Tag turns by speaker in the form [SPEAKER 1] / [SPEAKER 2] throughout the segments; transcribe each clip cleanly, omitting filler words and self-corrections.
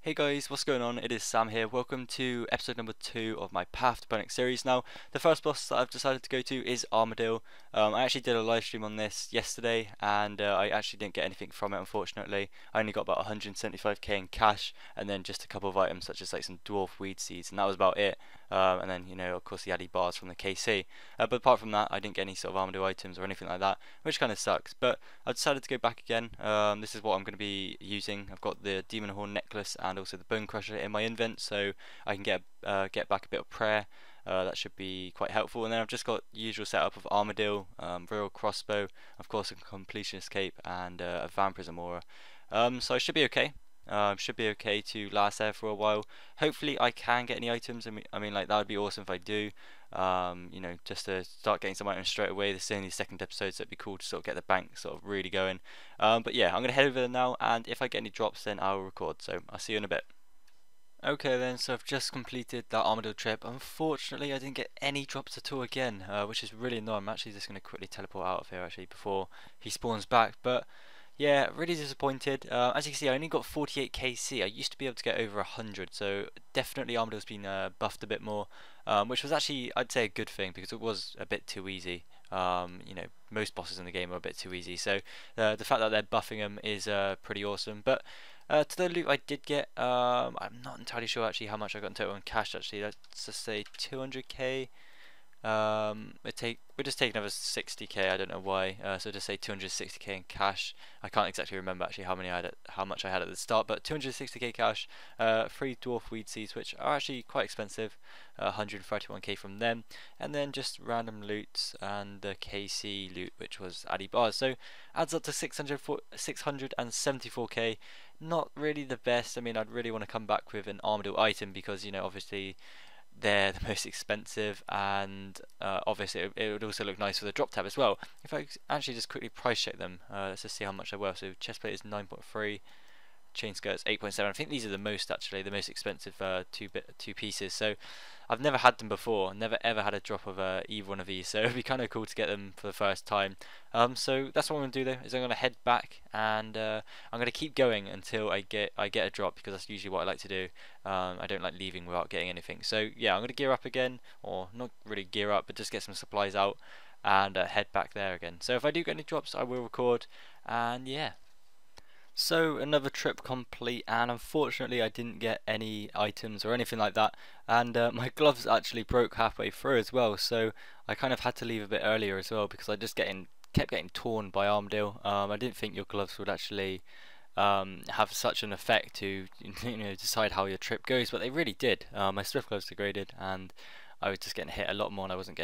[SPEAKER 1] Hey guys, what's going on? It is Sam here. Welcome to episode number 2 of my Path To Pernix series. Now, the first boss that I've decided to go to is Armadyl. I actually did a live stream on this yesterday, and I actually didn't get anything from it, unfortunately. I only got about 175k in cash, and then just a couple of items such as like some dwarf weed seeds, and that was about it. And then, of course, the Addy bars from the KC. But apart from that, I didn't get any sort of Armadyl items or anything like that, which kind of sucks. But I decided to go back again. This is what I'm going to be using. I've got the Demon Horn necklace and also the Bone Crusher in my invent, so I can get back a bit of prayer. That should be quite helpful. And then I've just got the usual setup of Armadyl, Royal Crossbow, of course a Completionist Cape, and a Vampirism Aura. So I should be okay. Should be okay to last there for a while. Hopefully I can get any items. I mean, like, that would be awesome if I do. Just to start getting some items straight away. This is only the second episode, so it'd be cool to sort of get the bank sort of really going. But yeah, I'm gonna head over there now, and if I get any drops, then I'll record. So I'll see you in a bit. Okay then, so I've just completed that Armadyl trip. Unfortunately, I didn't get any drops at all again, which is really annoying. I'm actually just going to quickly teleport out of here actually before he spawns back. But yeah, really disappointed. As you can see, I only got 48 KC. I used to be able to get over 100, so definitely Armadyl's been buffed a bit more, which was actually, I'd say, a good thing because it was a bit too easy. Most bosses in the game are a bit too easy, so the fact that they're buffing them is pretty awesome. But to the loot I did get, I'm not entirely sure actually how much I got in total in cash. Actually, let's just say 200k. We just take another 60k. I don't know why. So just say 260k in cash. I can't exactly remember actually how much I had at the start, but 260k cash. 3 dwarf weed seeds, which are actually quite expensive. 131k from them, and then just random loots and the KC loot, which was Addy bars. So adds up to 674k. Not really the best. I mean, I'd really want to come back with an Armadyl item because obviously they're the most expensive, and obviously it would also look nice for the drop tab as well. If I actually just quickly price check them, let's just see how much they're worth. So chestplate is 9.3, chain skirts 8.7. I think these are the most expensive two pieces. So I've never had them before, never ever had a drop of either one of these, so it'd be kind of cool to get them for the first time. So that's what I'm gonna do though, is I'm gonna head back, and I'm gonna keep going until I get a drop, because that's usually what I like to do. I don't like leaving without getting anything. So yeah, I'm gonna gear up again, or not really gear up, but just get some supplies out and head back there again. So if I do get any drops, I will record, and yeah. So another trip complete, and unfortunately I didn't get any items or anything like that, and my gloves actually broke halfway through as well, so I kind of had to leave a bit earlier as well because I just kept getting torn by Armadyl. I didn't think your gloves would actually have such an effect to decide how your trip goes, but they really did. My Swift gloves degraded, and I was just getting hit a lot more, and I wasn't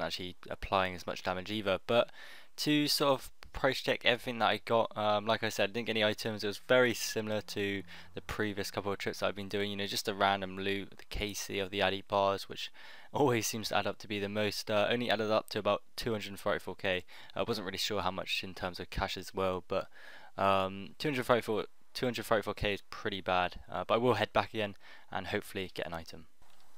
[SPEAKER 1] actually applying as much damage either. But to sort of price check everything that I got, like I said, I didn't get any items. It was very similar to the previous couple of trips I've been doing, just a random loot, the KC of the Addy bars, which always seems to add up to be the most. Only added up to about 234k. I wasn't really sure how much in terms of cash as well, but 234k is pretty bad. But I will head back again and hopefully get an item.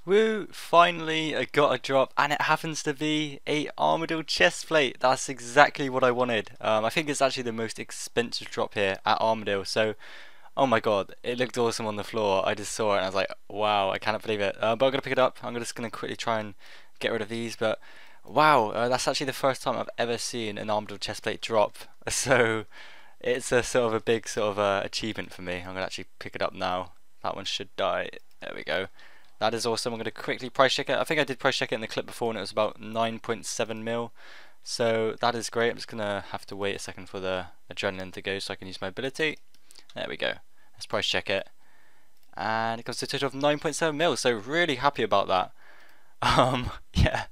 [SPEAKER 1] Woo! Finally, I got a drop, and it happens to be a Armadyl chestplate. That's exactly what I wanted. I think it's actually the most expensive drop here at Armadyl. So, oh my god, it looked awesome on the floor. I just saw it and I was like, wow, I cannot believe it. But I'm gonna pick it up. I'm just gonna quickly try and get rid of these. But wow, that's actually the first time I've ever seen an Armadyl chestplate drop. So it's a sort of a big sort of achievement for me. I'm gonna actually pick it up now. That one should die. There we go. That is awesome. I'm going to quickly price check it. I think I did price check it in the clip before, and it was about 9.7 mil. So that is great. I'm just going to have to wait a second for the adrenaline to go so I can use my ability. There we go. Let's price check it. And it comes to a total of 9.7 mil. So really happy about that. Yeah,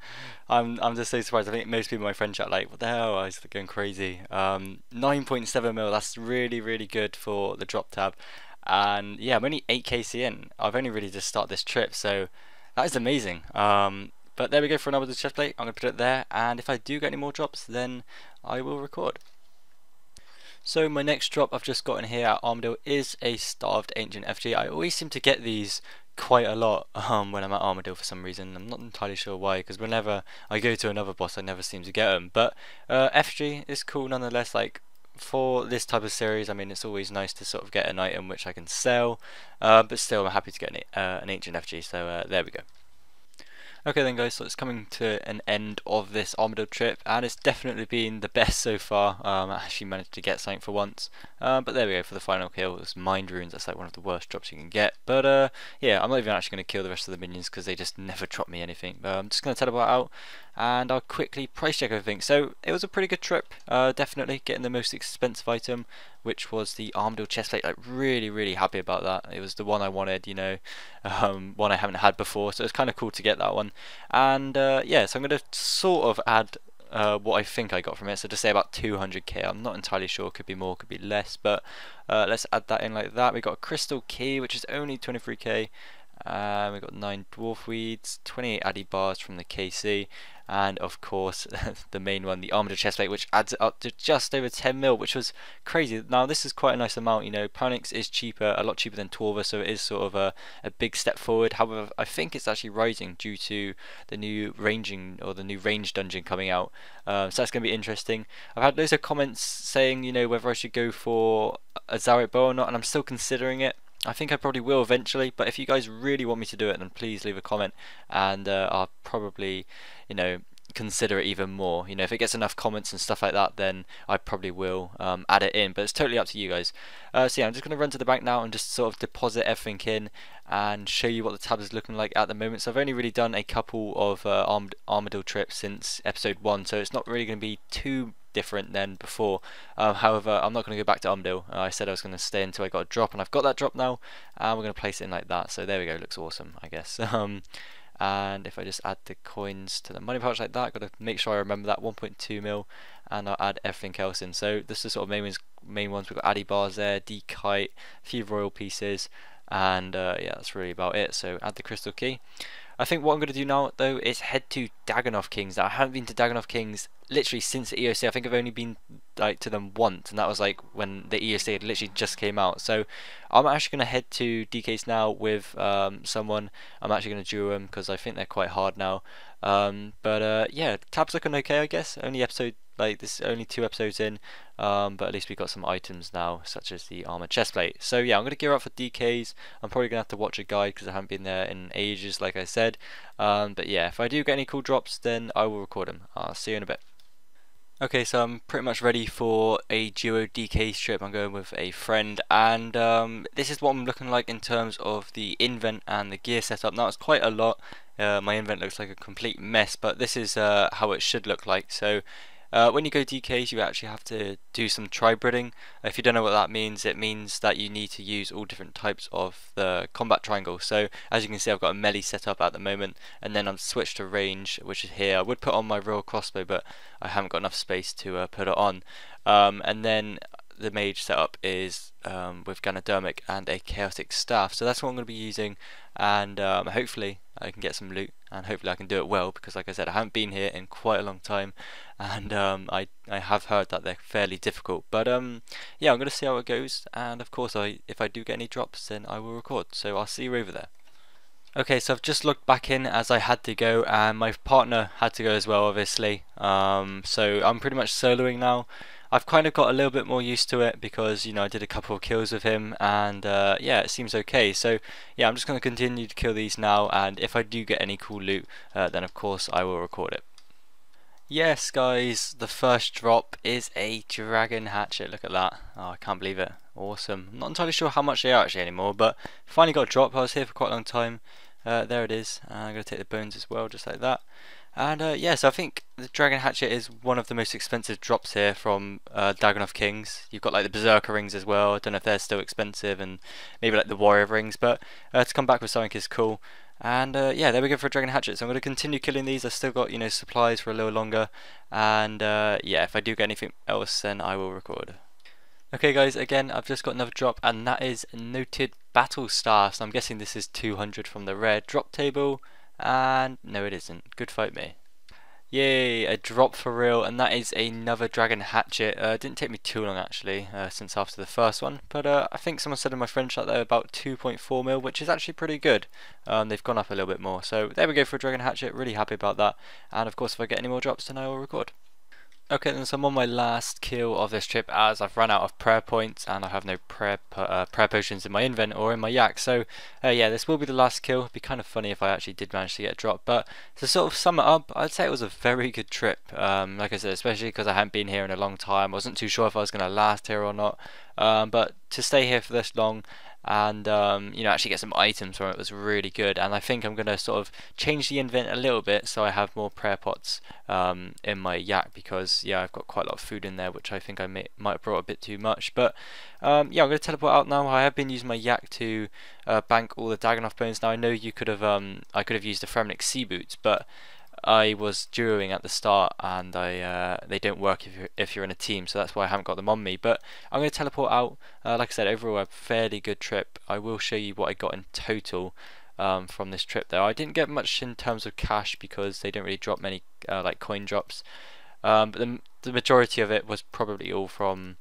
[SPEAKER 1] I'm just so surprised. I think most people in my friend chat like, what the hell? I was going crazy. 9.7 mil. That's really, really good for the drop tab. And yeah, I'm only 8kc in. I've only really just started this trip, so that is amazing. But there we go for another chestplate. I'm going to put it there, and if I do get any more drops, then I will record. So my next drop I've just gotten here at Armadyl is a Starved Ancient FG. I always seem to get these quite a lot when I'm at Armadyl for some reason. I'm not entirely sure why, because whenever I go to another boss I never seem to get them. But FG is cool nonetheless. Like, for this type of series, I mean, it's always nice to sort of get an item which I can sell, but still I'm happy to get an ancient FG, so there we go. Okay then guys, so it's coming to an end of this Armadyl trip, and it's definitely been the best so far. I actually managed to get something for once, but there we go for the final kill. It was Mind Runes. That's like one of the worst drops you can get, but yeah, I'm not even actually going to kill the rest of the minions because they just never drop me anything. But I'm just going to teleport out and I'll quickly price check everything. So it was a pretty good trip, definitely getting the most expensive item, which was the Armadyl chestplate. Like really happy about that. It was the one I wanted, you know, one I haven't had before, so it's kind of cool to get that one. And yeah, so I'm going to sort of add what I think I got from it, so to say about 200k. I'm not entirely sure, could be more, could be less, but let's add that in like that. We got a crystal key, which is only 23k. We got 9 dwarf weeds, 28 addy bars from the KC, and of course the main one, the Armadyl chestplate, which adds it up to just over 10 mil, which was crazy. Now this is quite a nice amount, you know. Pernix is cheaper, a lot cheaper than Torva, so it is sort of a big step forward. However, I think it's actually rising due to the new ranging, or the new range dungeon coming out, so that's going to be interesting. I've had loads of comments saying, you know, whether I should go for a Zarek bow or not, and I'm still considering it. I think I probably will eventually, but if you guys really want me to do it, then please leave a comment, and I'll probably, you know, consider it even more. You know, if it gets enough comments and stuff like that, then I probably will add it in, but it's totally up to you guys. So yeah, I'm just going to run to the bank now and just sort of deposit everything in and show you what the tab is looking like at the moment. So I've only really done a couple of Armadyl trips since episode 1, so it's not really going to be too different than before. However, I'm not going to go back to Armadyl. I said I was going to stay until I got a drop, and I've got that drop now, and we're going to place it in like that. So there we go, looks awesome, I guess. And if I just add the coins to the money pouch like that, I've got to make sure I remember that 1.2 mil, and I'll add everything else in. So this is sort of main ones. We've got addy bars there, D-kite, a few royal pieces, and yeah, that's really about it. So add the crystal key. I think what I'm going to do now, though, is head to Dagonnoth Kings. Now, I haven't been to Dagonnoth Kings literally since the EOC. I think I've only been like to them once, and that was like when the EOC had literally just came out. So I'm actually going to head to DKs now with someone. I'm actually going to duo them because I think they're quite hard now. But yeah, tab's looking okay, I guess. Only episode, like this, only 2 episodes in, but at least we got some items now, such as the armor chestplate. So yeah, I'm gonna gear up for DKs. I'm probably gonna have to watch a guide because I haven't been there in ages, like I said. But yeah, if I do get any cool drops, then I will record them. I'll see you in a bit. Okay, so I'm pretty much ready for a duo DK trip. I'm going with a friend, and this is what I'm looking like in terms of the invent and the gear setup. Now it's quite a lot. My invent looks like a complete mess, but this is how it should look like. So when you go DKs, you actually have to do some tri-breeding. If you don't know what that means, it means that you need to use all different types of the combat triangle. So as you can see, I've got a melee set up at the moment, and then I'm switched to range, which is here. I would put on my royal crossbow, but I haven't got enough space to put it on. And then the mage setup is with Ganodermic and a chaotic staff. So that's what I'm going to be using, and hopefully I can get some loot, and hopefully I can do it well, because like I said, I haven't been here in quite a long time, and I have heard that they're fairly difficult. But yeah, I'm going to see how it goes, and of course if I do get any drops, then I will record. So I'll see you over there. Okay, so I've just logged back in as I had to go, and my partner had to go as well, obviously. So I'm pretty much soloing now. I've kind of got a little bit more used to it because, you know, I did a couple of kills with him, and yeah, it seems okay. So yeah, I'm just going to continue to kill these now, and if I do get any cool loot, then of course I will record it. Yes guys, the first drop is a dragon hatchet. Look at that. Oh, I can't believe it. Awesome. I'm not entirely sure how much they are actually anymore, but finally got a drop. I was here for quite a long time. There it is. I'm going to take the bones as well, just like that. And yeah, so I think the dragon hatchet is one of the most expensive drops here from Dagonnoth Kings. You've got like the berserker rings as well. I don't know if they're still expensive, and maybe like the warrior rings, but to come back with something is cool. And yeah, there we go for a dragon hatchet. So I'm going to continue killing these. I've still got, you know, supplies for a little longer, and yeah, if I do get anything else, then I will record. Okay guys, again I've just got another drop, and that is noted battle star. So I'm guessing this is 200 from the rare drop table, and no it isn't. Good fight me. Yay, a drop for real, and that is another dragon hatchet. It didn't take me too long actually, since after the first one, but I think someone said in my friend chat they're about 2.4 mil, which is actually pretty good. They've gone up a little bit more, so there we go for a dragon hatchet. Really happy about that, and of course if I get any more drops then I will record. Okay, then so I'm on my last kill of this trip as I've run out of prayer points and I have no prayer potions in my invent or in my yak. So yeah, this will be the last kill. It'd be kind of funny if I actually did manage to get a drop. But to sort of sum it up, I'd say it was a very good trip. Like I said, especially because I hadn't been here in a long time. I wasn't too sure if I was going to last here or not. But to stay here for this long and you know, actually get some items from it was really good. And I think I'm going to sort of change the invent a little bit so I have more prayer pots in my yak, because yeah, I've got quite a lot of food in there, which I think I might have brought a bit too much. But yeah, I'm going to teleport out now. I have been using my yak to bank all the Dagonnoth bones. Now I know you could have I could have used the Pernix sea boots, but I was duoing at the start, and they don't work if you're in a team, so that's why I haven't got them on me. But I'm going to teleport out. Like I said, overall a fairly good trip. I will show you what I got in total from this trip though. I didn't get much in terms of cash because they don't really drop many like coin drops, but the majority of it was probably all from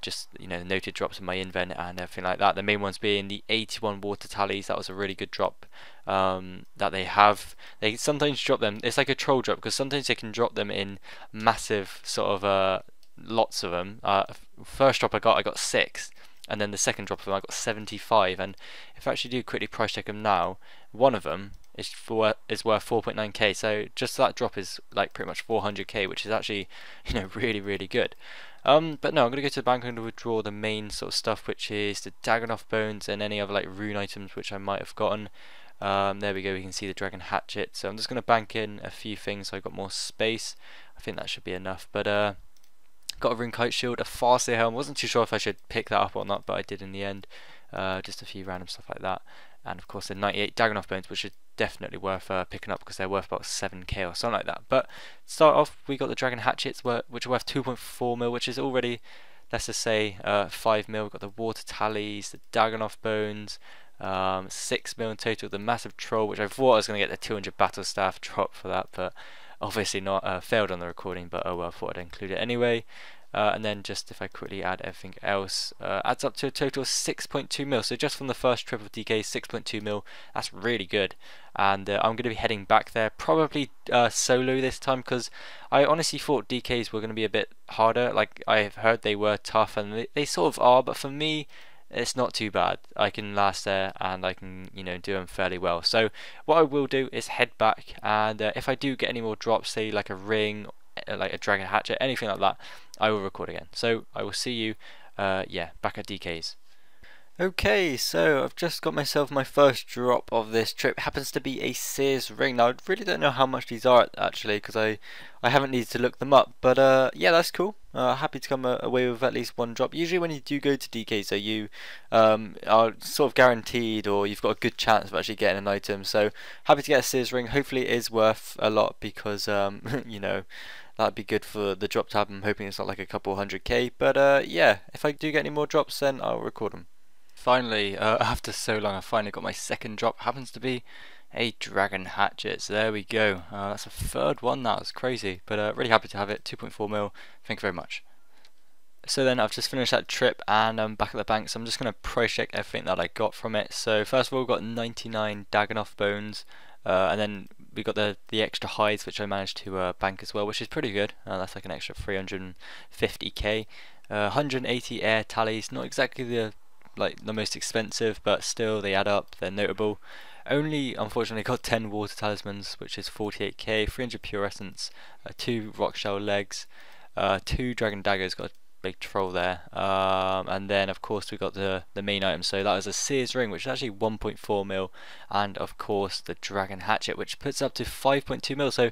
[SPEAKER 1] just, you know, noted drops in my invent and everything like that. The main ones being the 81 water tallies. That was a really good drop that they have. They sometimes drop them, it's like a troll drop, because sometimes they can drop them in massive sort of lots of them. First drop I got 6, and then the second drop of them I got 75. And if I actually do quickly price check them now, one of them is worth 4.9k. So just that drop is like pretty much 400k, which is actually, you know, really good. But no, I'm going to go to the bank and withdraw the main sort of stuff, which is the Dagonnoth bones and any other like rune items which I might have gotten. There we go, we can see the dragon hatchet. So I'm just going to bank in a few things so I've got more space. I think that should be enough. But got a rune kite shield, a Farseer helm. Wasn't too sure if I should pick that up or not, but I did in the end. Just a few random stuff like that. And of course the 98 Dagonnoth bones, which is definitely worth picking up because they're worth about 7k or something like that. But to start off, we got the dragon hatchets, which are worth 2.4 mil, which is already, let's just say, 5 mil. We've got the water tallies, the Dagonnoth bones, 6 mil in total. The massive troll, which I thought I was going to get the 200 battle staff drop for that, but obviously not. Failed on the recording, but oh well, I thought I'd include it anyway. And then just if I quickly add everything else, adds up to a total of 6.2 mil. So just from the first trip of DK, 6.2 mil. That's really good. And I'm going to be heading back there, probably solo this time, because I honestly thought DKs were going to be a bit harder. Like, I've heard they were tough, and they sort of are, but for me, it's not too bad. I can last there, and I can, you know, do them fairly well. So what I will do is head back, and if I do get any more drops, say like a ring, like a dragon hatchet, anything like that, I will record again. So I will see you yeah, back at DK's. Okay, so I've just got myself my first drop of this trip. It happens to be a Sears ring. Now I really don't know how much these are actually, because I haven't needed to look them up, but yeah, that's cool. Happy to come away with at least one drop. Usually when you do go to DK, so you are sort of guaranteed, or you've got a good chance of actually getting an item. So happy to get a Sears ring. Hopefully it is worth a lot, because you know, that'd be good for the drop tab. I'm hoping it's not like a couple 100k, but yeah, if I do get any more drops, then I'll record them. Finally, after so long, I finally got my second drop. Happens to be a dragon hatchet. So there we go. That's a third one. That was crazy, but really happy to have it. 2.4 mil. Thank you very much. So then I've just finished that trip, and I'm back at the bank. So I'm just going to price check everything that I got from it. So first of all, we got 99 Dagonnoth bones, and then we got the extra hides, which I managed to bank as well, which is pretty good. That's like an extra 350k. 180 air tallies. Not exactly the most expensive, but still they add up, they're notable. Only unfortunately got 10 water talismans, which is 48k, 300 pure essence, 2 rock shell legs, 2 dragon daggers, got a big troll there, and then of course we got the main item. So that was a Sears ring, which is actually 1.4 mil, and of course the dragon hatchet, which puts up to 5.2 mil. So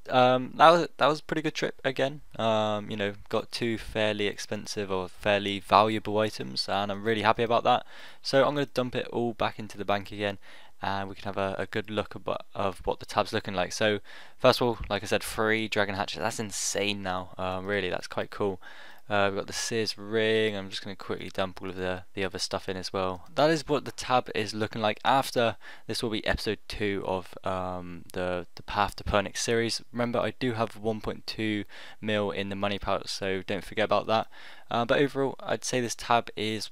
[SPEAKER 1] that was a pretty good trip again. You know, got 2 fairly expensive or fairly valuable items, and I'm really happy about that. So I'm going to dump it all back into the bank again, and we can have a good look of what the tab's looking like. So first of all, like I said, 3 dragon hatchets. That's insane now. Really, that's quite cool. We've got the Sears ring. I'm just going to quickly dump all of the other stuff in as well. That is what the tab is looking like after. This will be episode 2 of the Path To Pernix series. Remember, I do have 1.2 mil in the money pouch, so don't forget about that. But overall, I'd say this tab is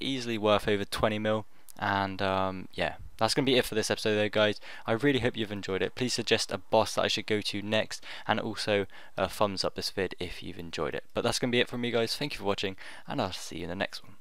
[SPEAKER 1] easily worth over 20 mil, and yeah, that's going to be it for this episode though, guys. I really hope you've enjoyed it. Please suggest a boss that I should go to next, and also thumbs up this vid if you've enjoyed it. But that's going to be it from me, guys. Thank you for watching, and I'll see you in the next one.